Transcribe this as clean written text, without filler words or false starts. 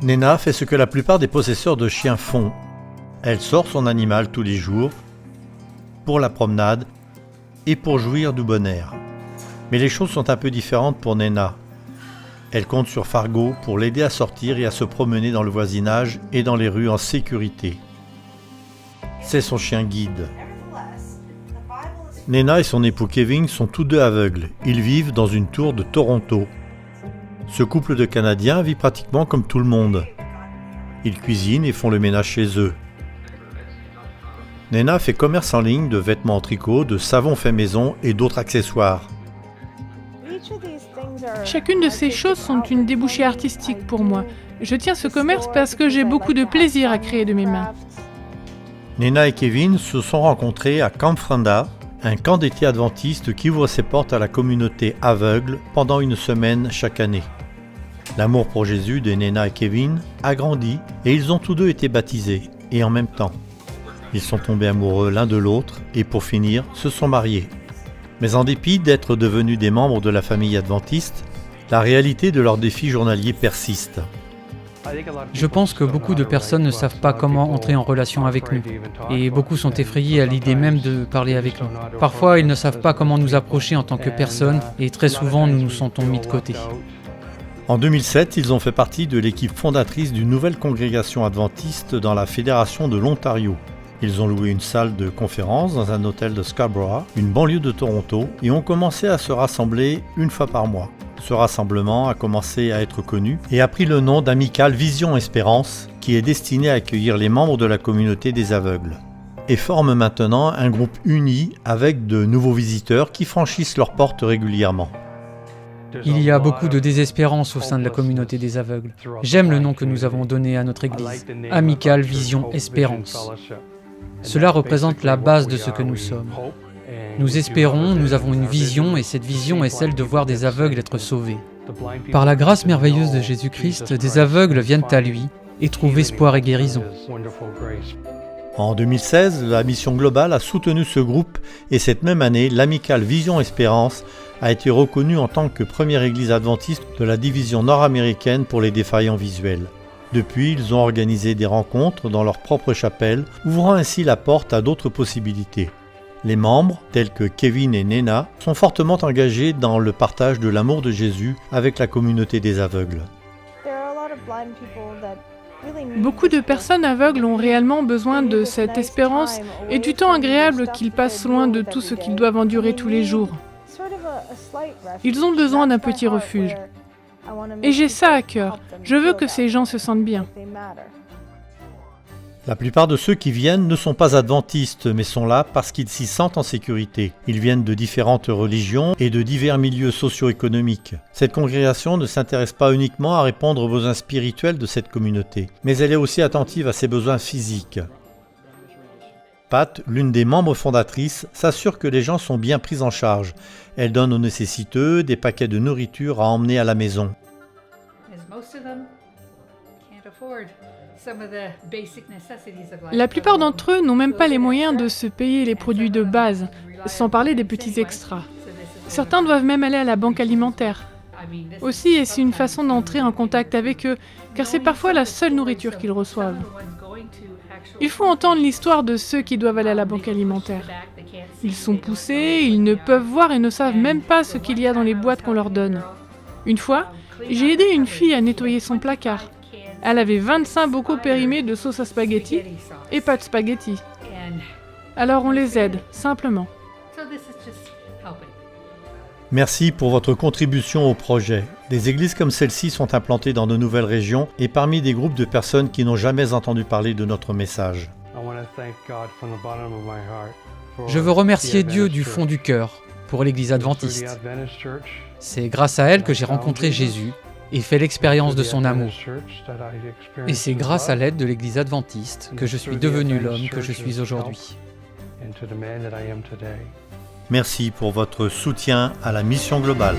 Nena fait ce que la plupart des possesseurs de chiens font. Elle sort son animal tous les jours, pour la promenade et pour jouir du bon air. Mais les choses sont un peu différentes pour Nena. Elle compte sur Fargo pour l'aider à sortir et à se promener dans le voisinage et dans les rues en sécurité. C'est son chien guide. Nena et son époux Kevin sont tous deux aveugles. Ils vivent dans une tour de Toronto. Ce couple de Canadiens vit pratiquement comme tout le monde. Ils cuisinent et font le ménage chez eux. Nena fait commerce en ligne de vêtements en tricot, de savon fait maison et d'autres accessoires. Chacune de ces choses sont une débouchée artistique pour moi. Je tiens ce commerce parce que j'ai beaucoup de plaisir à créer de mes mains. Nena et Kevin se sont rencontrés à Camp Frenda, un camp d'été adventiste qui ouvre ses portes à la communauté aveugle pendant une semaine chaque année. L'amour pour Jésus de Nena et Kevin a grandi et ils ont tous deux été baptisés, et en même temps. Ils sont tombés amoureux l'un de l'autre et pour finir, se sont mariés. Mais en dépit d'être devenus des membres de la famille adventiste, la réalité de leurs défis journaliers persiste. Je pense que beaucoup de personnes ne savent pas comment entrer en relation avec nous, et beaucoup sont effrayés à l'idée même de parler avec nous. Parfois, ils ne savent pas comment nous approcher en tant que personnes, et très souvent, nous nous sentons mis de côté. En 2007, ils ont fait partie de l'équipe fondatrice d'une nouvelle congrégation adventiste dans la Fédération de l'Ontario. Ils ont loué une salle de conférence dans un hôtel de Scarborough, une banlieue de Toronto, et ont commencé à se rassembler une fois par mois. Ce rassemblement a commencé à être connu et a pris le nom d'Amicale Vision Espérance, qui est destiné à accueillir les membres de la communauté des aveugles. Et forme maintenant un groupe uni avec de nouveaux visiteurs qui franchissent leurs portes régulièrement. Il y a beaucoup de désespérance au sein de la communauté des aveugles. J'aime le nom que nous avons donné à notre église, Amicale Vision Espérance. Cela représente la base de ce que nous sommes. Nous espérons, nous avons une vision, et cette vision est celle de voir des aveugles être sauvés. Par la grâce merveilleuse de Jésus-Christ, des aveugles viennent à lui et trouvent espoir et guérison. En 2016, la Mission Globale a soutenu ce groupe et cette même année, l'Amicale Vision Espérance a été reconnue en tant que première église adventiste de la division nord-américaine pour les défaillants visuels. Depuis, ils ont organisé des rencontres dans leur propre chapelle, ouvrant ainsi la porte à d'autres possibilités. Les membres, tels que Kevin et Nena, sont fortement engagés dans le partage de l'amour de Jésus avec la communauté des aveugles. Beaucoup de personnes aveugles ont réellement besoin de cette espérance et du temps agréable qu'ils passent loin de tout ce qu'ils doivent endurer tous les jours. Ils ont besoin d'un petit refuge. Et j'ai ça à cœur. Je veux que ces gens se sentent bien. La plupart de ceux qui viennent ne sont pas adventistes, mais sont là parce qu'ils s'y sentent en sécurité. Ils viennent de différentes religions et de divers milieux socio-économiques. Cette congrégation ne s'intéresse pas uniquement à répondre aux besoins spirituels de cette communauté, mais elle est aussi attentive à ses besoins physiques. Pat, l'une des membres fondatrices, s'assure que les gens sont bien pris en charge. Elle donne aux nécessiteux des paquets de nourriture à emmener à la maison. La plupart d'entre eux n'ont même pas les moyens de se payer les produits de base, sans parler des petits extras. Certains doivent même aller à la banque alimentaire. Aussi, est-ce une façon d'entrer en contact avec eux, car c'est parfois la seule nourriture qu'ils reçoivent. Il faut entendre l'histoire de ceux qui doivent aller à la banque alimentaire. Ils sont poussés, ils ne peuvent voir et ne savent même pas ce qu'il y a dans les boîtes qu'on leur donne. Une fois, j'ai aidé une fille à nettoyer son placard. Elle avait 25 bocaux périmés de sauce à spaghetti et pas de spaghetti. Alors on les aide, simplement. Merci pour votre contribution au projet. Des églises comme celle-ci sont implantées dans de nouvelles régions et parmi des groupes de personnes qui n'ont jamais entendu parler de notre message. Je veux remercier Dieu du fond du cœur pour l'Église adventiste. C'est grâce à elle que j'ai rencontré Jésus et fait l'expérience de son amour. Et c'est grâce à l'aide de l'Église adventiste que je suis devenu l'homme que je suis aujourd'hui. Merci pour votre soutien à la mission globale.